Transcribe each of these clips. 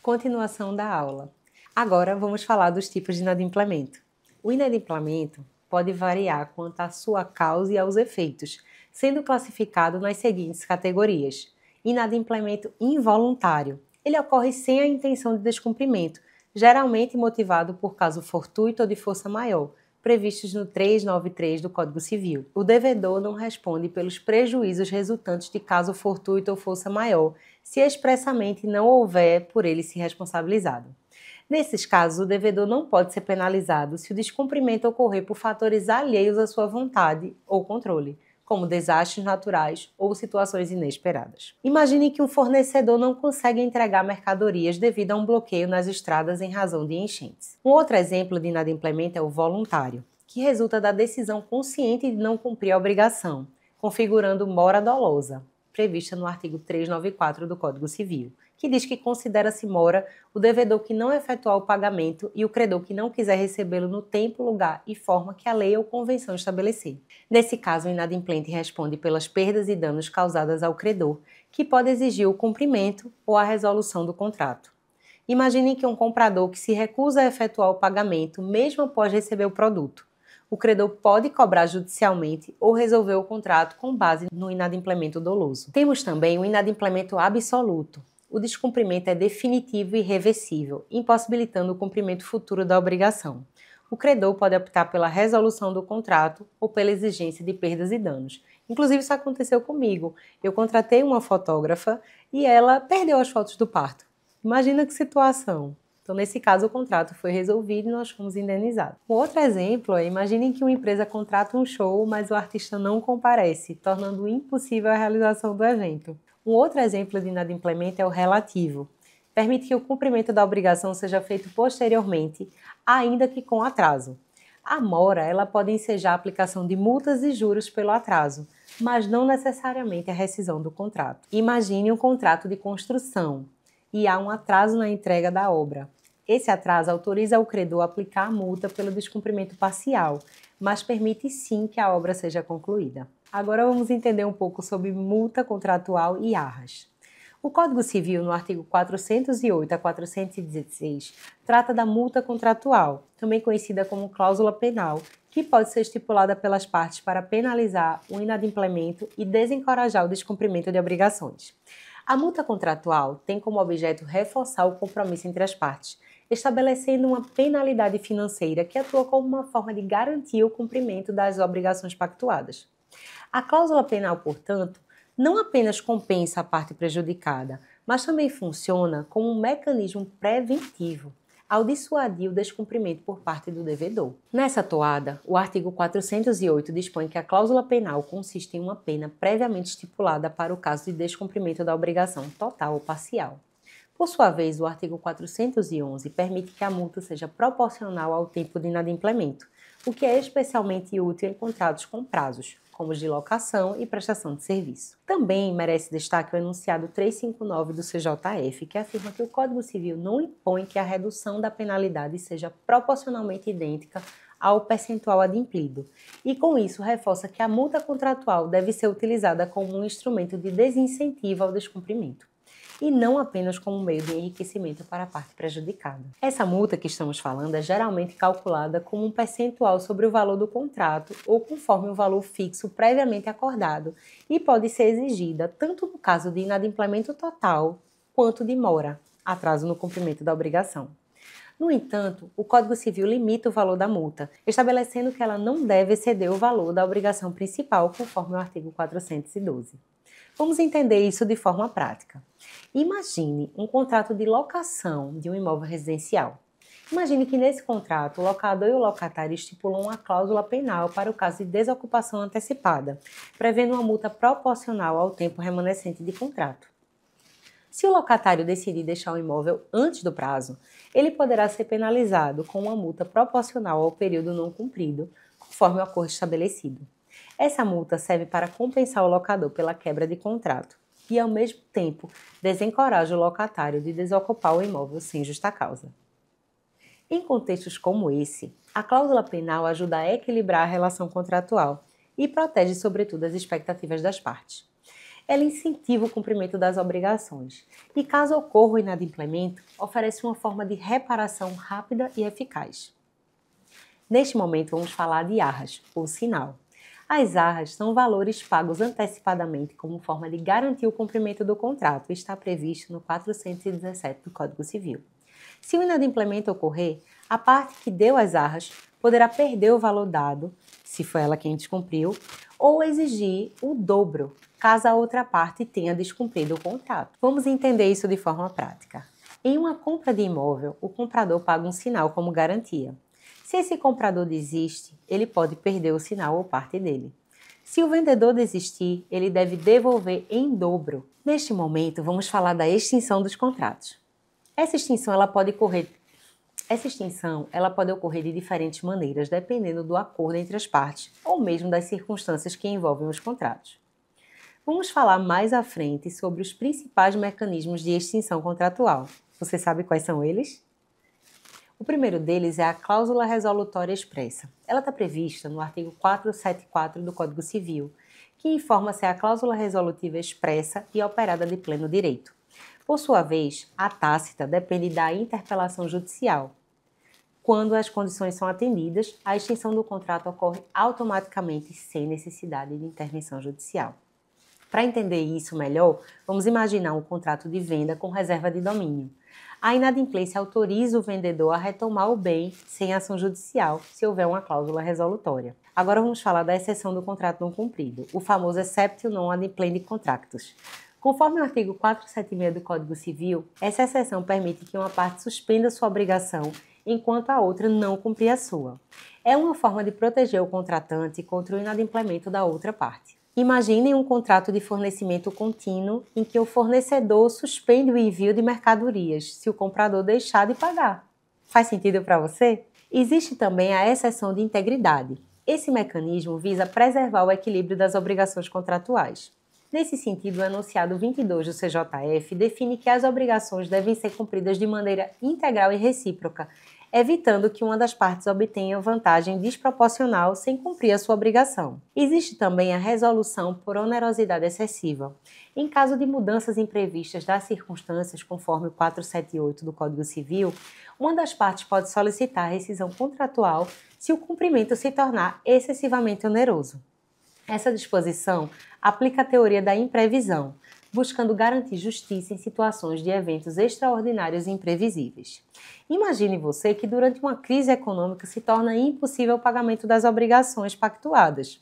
Continuação da aula. Agora vamos falar dos tipos de inadimplemento. O inadimplemento pode variar quanto à sua causa e aos efeitos, sendo classificado nas seguintes categorias. Inadimplemento involuntário. Ele ocorre sem a intenção de descumprimento, geralmente motivado por caso fortuito ou de força maior, previstos no 393 do Código Civil. O devedor não responde pelos prejuízos resultantes de caso fortuito ou força maior, se expressamente não houver por ele se responsabilizado. Nesses casos, o devedor não pode ser penalizado se o descumprimento ocorrer por fatores alheios à sua vontade ou controle, como desastres naturais ou situações inesperadas. Imagine que um fornecedor não consegue entregar mercadorias devido a um bloqueio nas estradas em razão de enchentes. Um outro exemplo de inadimplemento é o voluntário, que resulta da decisão consciente de não cumprir a obrigação, configurando mora dolosa, prevista no artigo 394 do Código Civil, que diz que considera-se mora o devedor que não efetuar o pagamento e o credor que não quiser recebê-lo no tempo, lugar e forma que a lei ou convenção estabelecer. Nesse caso, o inadimplente responde pelas perdas e danos causadas ao credor, que pode exigir o cumprimento ou a resolução do contrato. Imagine que um comprador que se recusa a efetuar o pagamento mesmo após receber o produto. O credor pode cobrar judicialmente ou resolver o contrato com base no inadimplemento doloso. Temos também o inadimplemento absoluto. O descumprimento é definitivo e irreversível, impossibilitando o cumprimento futuro da obrigação. O credor pode optar pela resolução do contrato ou pela exigência de perdas e danos. Inclusive, isso aconteceu comigo. Eu contratei uma fotógrafa e ela perdeu as fotos do parto. Imagina que situação! Então, nesse caso, o contrato foi resolvido e nós fomos indenizados. Um outro exemplo é, imaginem que uma empresa contrata um show, mas o artista não comparece, tornando impossível a realização do evento. Um outro exemplo de inadimplemento é o relativo. Permite que o cumprimento da obrigação seja feito posteriormente, ainda que com atraso. A mora, ela pode ensejar a aplicação de multas e juros pelo atraso, mas não necessariamente a rescisão do contrato. Imagine um contrato de construção e há um atraso na entrega da obra. Esse atraso autoriza o credor a aplicar a multa pelo descumprimento parcial, mas permite sim que a obra seja concluída. Agora vamos entender um pouco sobre multa contratual e arras. O Código Civil, no artigo 408 a 416, trata da multa contratual, também conhecida como cláusula penal, que pode ser estipulada pelas partes para penalizar o inadimplemento e desencorajar o descumprimento de obrigações. A multa contratual tem como objeto reforçar o compromisso entre as partes, estabelecendo uma penalidade financeira que atua como uma forma de garantir o cumprimento das obrigações pactuadas. A cláusula penal, portanto, não apenas compensa a parte prejudicada, mas também funciona como um mecanismo preventivo ao dissuadir o descumprimento por parte do devedor. Nessa toada, o artigo 408 dispõe que a cláusula penal consiste em uma pena previamente estipulada para o caso de descumprimento da obrigação total ou parcial. Por sua vez, o artigo 411 permite que a multa seja proporcional ao tempo de inadimplemento, o que é especialmente útil em contratos com prazos, como os de locação e prestação de serviço. Também merece destaque o enunciado 359 do CJF, que afirma que o Código Civil não impõe que a redução da penalidade seja proporcionalmente idêntica ao percentual adimplido, e com isso reforça que a multa contratual deve ser utilizada como um instrumento de desincentivo ao descumprimento, e não apenas como meio de enriquecimento para a parte prejudicada. Essa multa que estamos falando é geralmente calculada como um percentual sobre o valor do contrato ou conforme o valor fixo previamente acordado e pode ser exigida tanto no caso de inadimplemento total quanto de mora, atraso no cumprimento da obrigação. No entanto, o Código Civil limita o valor da multa, estabelecendo que ela não deve exceder o valor da obrigação principal, conforme o artigo 412. Vamos entender isso de forma prática. Imagine um contrato de locação de um imóvel residencial. Imagine que nesse contrato o locador e o locatário estipulam uma cláusula penal para o caso de desocupação antecipada, prevendo uma multa proporcional ao tempo remanescente de contrato. Se o locatário decidir deixar o imóvel antes do prazo, ele poderá ser penalizado com uma multa proporcional ao período não cumprido, conforme o acordo estabelecido. Essa multa serve para compensar o locador pela quebra de contrato e, ao mesmo tempo, desencoraja o locatário de desocupar o imóvel sem justa causa. Em contextos como esse, a cláusula penal ajuda a equilibrar a relação contratual e protege, sobretudo, as expectativas das partes. Ela incentiva o cumprimento das obrigações e, caso ocorra o inadimplemento, oferece uma forma de reparação rápida e eficaz. Neste momento, vamos falar de arras, ou sinal. As arras são valores pagos antecipadamente como forma de garantir o cumprimento do contrato e está previsto no 417 do Código Civil. Se o inadimplemento ocorrer, a parte que deu as arras poderá perder o valor dado, se foi ela quem descumpriu, ou exigir o dobro, caso a outra parte tenha descumprido o contrato. Vamos entender isso de forma prática. Em uma compra de imóvel, o comprador paga um sinal como garantia. Se esse comprador desiste, ele pode perder o sinal ou parte dele. Se o vendedor desistir, ele deve devolver em dobro. Neste momento, vamos falar da extinção dos contratos. Essa extinção ela pode ocorrer de diferentes maneiras, dependendo do acordo entre as partes ou mesmo das circunstâncias que envolvem os contratos. Vamos falar mais à frente sobre os principais mecanismos de extinção contratual. Você sabe quais são eles? O primeiro deles é a cláusula resolutória expressa. Ela está prevista no artigo 474 do Código Civil, que informa se a cláusula resolutiva expressa e operada de pleno direito. Por sua vez, a tácita depende da interpelação judicial. Quando as condições são atendidas, a extinção do contrato ocorre automaticamente sem necessidade de intervenção judicial. Para entender isso melhor, vamos imaginar um contrato de venda com reserva de domínio. A inadimplência autoriza o vendedor a retomar o bem sem ação judicial, se houver uma cláusula resolutória. Agora vamos falar da exceção do contrato não cumprido, o famoso exceptio non adimplending contractus. Conforme o artigo 476 do Código Civil, essa exceção permite que uma parte suspenda sua obrigação enquanto a outra não cumprir a sua. É uma forma de proteger o contratante contra o inadimplemento da outra parte. Imaginem um contrato de fornecimento contínuo em que o fornecedor suspende o envio de mercadorias se o comprador deixar de pagar. Faz sentido para você? Existe também a exceção de integridade. Esse mecanismo visa preservar o equilíbrio das obrigações contratuais. Nesse sentido, o enunciado 22 do CJF define que as obrigações devem ser cumpridas de maneira integral e recíproca, evitando que uma das partes obtenha vantagem desproporcional sem cumprir a sua obrigação. Existe também a resolução por onerosidade excessiva. Em caso de mudanças imprevistas das circunstâncias, conforme o 478 do Código Civil, uma das partes pode solicitar a rescisão contratual se o cumprimento se tornar excessivamente oneroso. Essa disposição aplica a teoria da imprevisão, buscando garantir justiça em situações de eventos extraordinários e imprevisíveis. Imagine você que durante uma crise econômica se torna impossível o pagamento das obrigações pactuadas.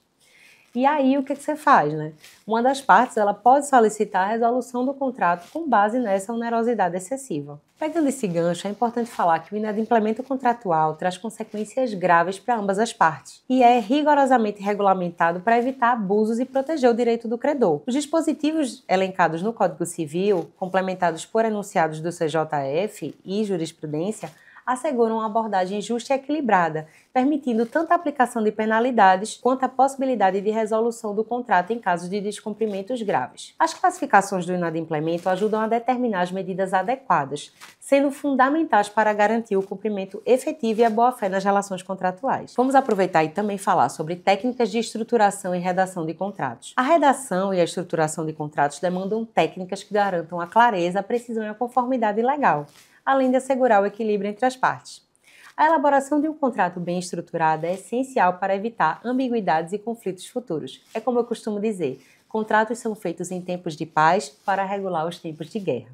E aí o que você faz, né? Uma das partes ela pode solicitar a resolução do contrato com base nessa onerosidade excessiva. Pegando esse gancho, é importante falar que o inadimplemento contratual traz consequências graves para ambas as partes e é rigorosamente regulamentado para evitar abusos e proteger o direito do credor. Os dispositivos elencados no Código Civil, complementados por enunciados do CJF e jurisprudência, asseguram uma abordagem justa e equilibrada, permitindo tanto a aplicação de penalidades quanto a possibilidade de resolução do contrato em casos de descumprimentos graves. As classificações do inadimplemento ajudam a determinar as medidas adequadas, sendo fundamentais para garantir o cumprimento efetivo e a boa-fé nas relações contratuais. Vamos aproveitar e também falar sobre técnicas de estruturação e redação de contratos. A redação e a estruturação de contratos demandam técnicas que garantam a clareza, a precisão e a conformidade legal, além de assegurar o equilíbrio entre as partes. A elaboração de um contrato bem estruturado é essencial para evitar ambiguidades e conflitos futuros. É como eu costumo dizer, contratos são feitos em tempos de paz para regular os tempos de guerra.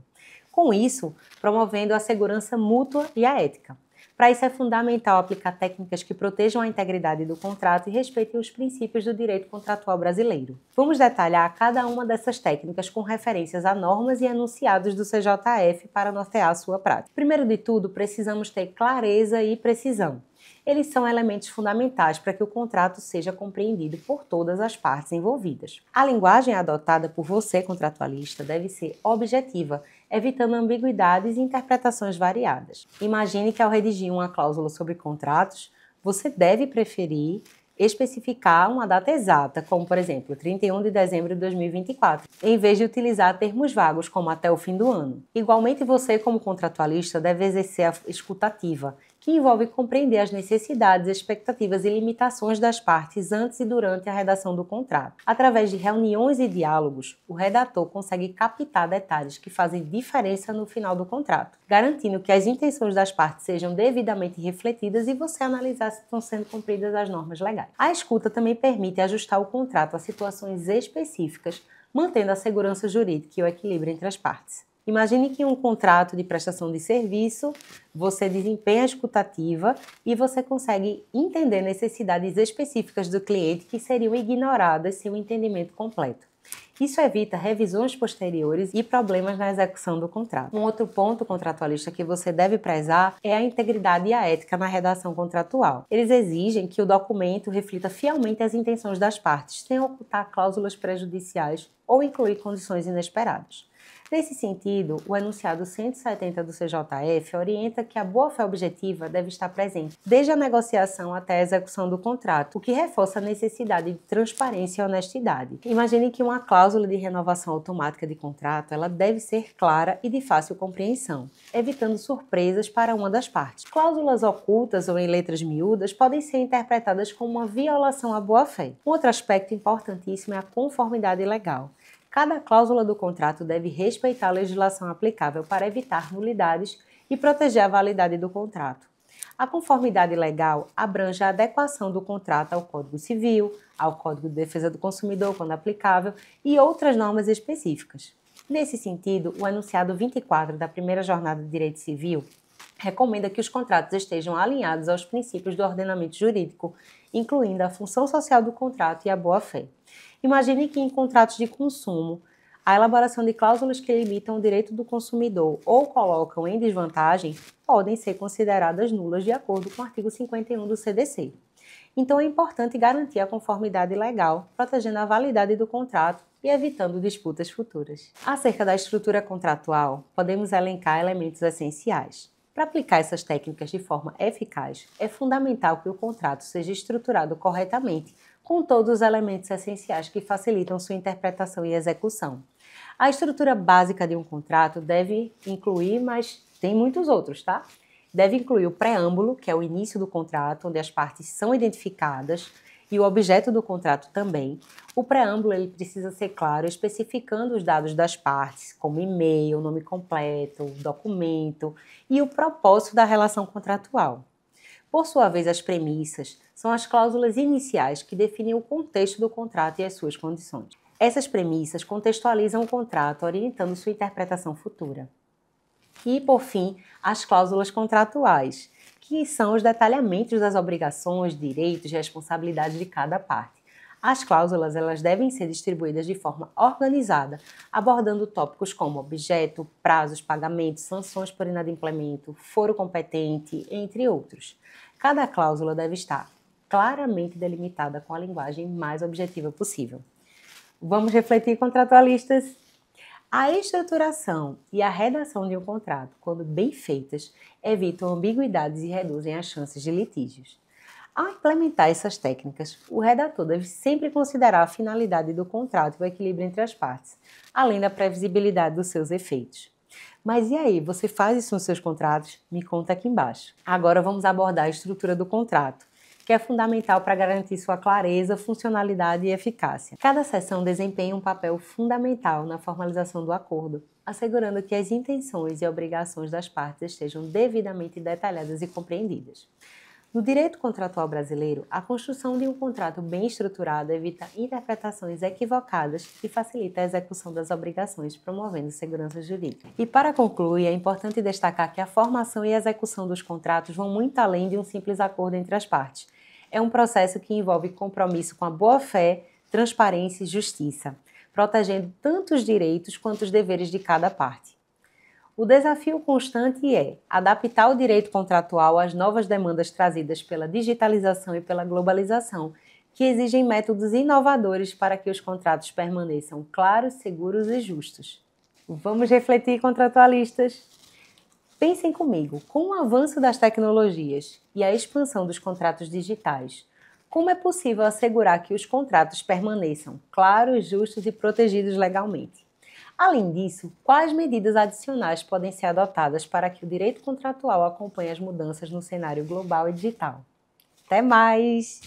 Com isso, promovendo a segurança mútua e a ética. Para isso é fundamental aplicar técnicas que protejam a integridade do contrato e respeitem os princípios do direito contratual brasileiro. Vamos detalhar cada uma dessas técnicas com referências a normas e enunciados do CJF para nortear a sua prática. Primeiro de tudo, precisamos ter clareza e precisão. Eles são elementos fundamentais para que o contrato seja compreendido por todas as partes envolvidas. A linguagem adotada por você, contratualista, deve ser objetiva, evitando ambiguidades e interpretações variadas. Imagine que ao redigir uma cláusula sobre contratos, você deve preferir especificar uma data exata, como por exemplo, 31 de dezembro de 2024, em vez de utilizar termos vagos como até o fim do ano. Igualmente, você como contratualista deve exercer a escutativa, que envolve compreender as necessidades, expectativas e limitações das partes antes e durante a redação do contrato. Através de reuniões e diálogos, o redator consegue captar detalhes que fazem diferença no final do contrato, garantindo que as intenções das partes sejam devidamente refletidas e você analisar se estão sendo cumpridas as normas legais. A escuta também permite ajustar o contrato a situações específicas, mantendo a segurança jurídica e o equilíbrio entre as partes. Imagine que em um contrato de prestação de serviço, você desempenha a escutativa e você consegue entender necessidades específicas do cliente que seriam ignoradas sem o entendimento completo. Isso evita revisões posteriores e problemas na execução do contrato. Um outro ponto contratualista que você deve prezar é a integridade e a ética na redação contratual. Eles exigem que o documento reflita fielmente as intenções das partes, sem ocultar cláusulas prejudiciais ou incluir condições inesperadas. Nesse sentido, o enunciado 170 do CJF orienta que a boa-fé objetiva deve estar presente desde a negociação até a execução do contrato, o que reforça a necessidade de transparência e honestidade. Imagine que uma cláusula de renovação automática de contrato ela deve ser clara e de fácil compreensão, evitando surpresas para uma das partes. Cláusulas ocultas ou em letras miúdas podem ser interpretadas como uma violação à boa-fé. Um outro aspecto importantíssimo é a conformidade legal. Cada cláusula do contrato deve respeitar a legislação aplicável para evitar nulidades e proteger a validade do contrato. A conformidade legal abrange a adequação do contrato ao Código Civil, ao Código de Defesa do Consumidor, quando aplicável, e outras normas específicas. Nesse sentido, o enunciado 24 da primeira jornada de Direito Civil recomenda que os contratos estejam alinhados aos princípios do ordenamento jurídico, incluindo a função social do contrato e a boa-fé. Imagine que em contratos de consumo, a elaboração de cláusulas que limitam o direito do consumidor ou colocam em desvantagem podem ser consideradas nulas de acordo com o artigo 51 do CDC. Então é importante garantir a conformidade legal, protegendo a validade do contrato e evitando disputas futuras. Acerca da estrutura contratual, podemos elencar elementos essenciais. Para aplicar essas técnicas de forma eficaz, é fundamental que o contrato seja estruturado corretamente, com todos os elementos essenciais que facilitam sua interpretação e execução. A estrutura básica de um contrato deve incluir, mas tem muitos outros, tá? Deve incluir o preâmbulo, que é o início do contrato, onde as partes são identificadas, e o objeto do contrato também. O preâmbulo ele precisa ser claro, especificando os dados das partes, como e-mail, nome completo, documento e o propósito da relação contratual. Por sua vez, as premissas são as cláusulas iniciais que definem o contexto do contrato e as suas condições. Essas premissas contextualizam o contrato, orientando sua interpretação futura. E, por fim, as cláusulas contratuais, que são os detalhamentos das obrigações, direitos e responsabilidades de cada parte. As cláusulas elas devem ser distribuídas de forma organizada, abordando tópicos como objeto, prazos, pagamentos, sanções por inadimplemento, foro competente, entre outros. Cada cláusula deve estar claramente delimitada com a linguagem mais objetiva possível. Vamos refletir, contratualistas? A estruturação e a redação de um contrato, quando bem feitas, evitam ambiguidades e reduzem as chances de litígios. Ao implementar essas técnicas, o redator deve sempre considerar a finalidade do contrato e o equilíbrio entre as partes, além da previsibilidade dos seus efeitos. Mas e aí, você faz isso nos seus contratos? Me conta aqui embaixo. Agora vamos abordar a estrutura do contrato, que é fundamental para garantir sua clareza, funcionalidade e eficácia. Cada seção desempenha um papel fundamental na formalização do acordo, assegurando que as intenções e obrigações das partes estejam devidamente detalhadas e compreendidas. No direito contratual brasileiro, a construção de um contrato bem estruturado evita interpretações equivocadas e facilita a execução das obrigações, promovendo segurança jurídica. E para concluir, é importante destacar que a formação e a execução dos contratos vão muito além de um simples acordo entre as partes. É um processo que envolve compromisso com a boa-fé, transparência e justiça, protegendo tanto os direitos quanto os deveres de cada parte. O desafio constante é adaptar o direito contratual às novas demandas trazidas pela digitalização e pela globalização, que exigem métodos inovadores para que os contratos permaneçam claros, seguros e justos. Vamos refletir, contratualistas? Pensem comigo, com o avanço das tecnologias e a expansão dos contratos digitais, como é possível assegurar que os contratos permaneçam claros, justos e protegidos legalmente? Além disso, quais medidas adicionais podem ser adotadas para que o direito contratual acompanhe as mudanças no cenário global e digital? Até mais!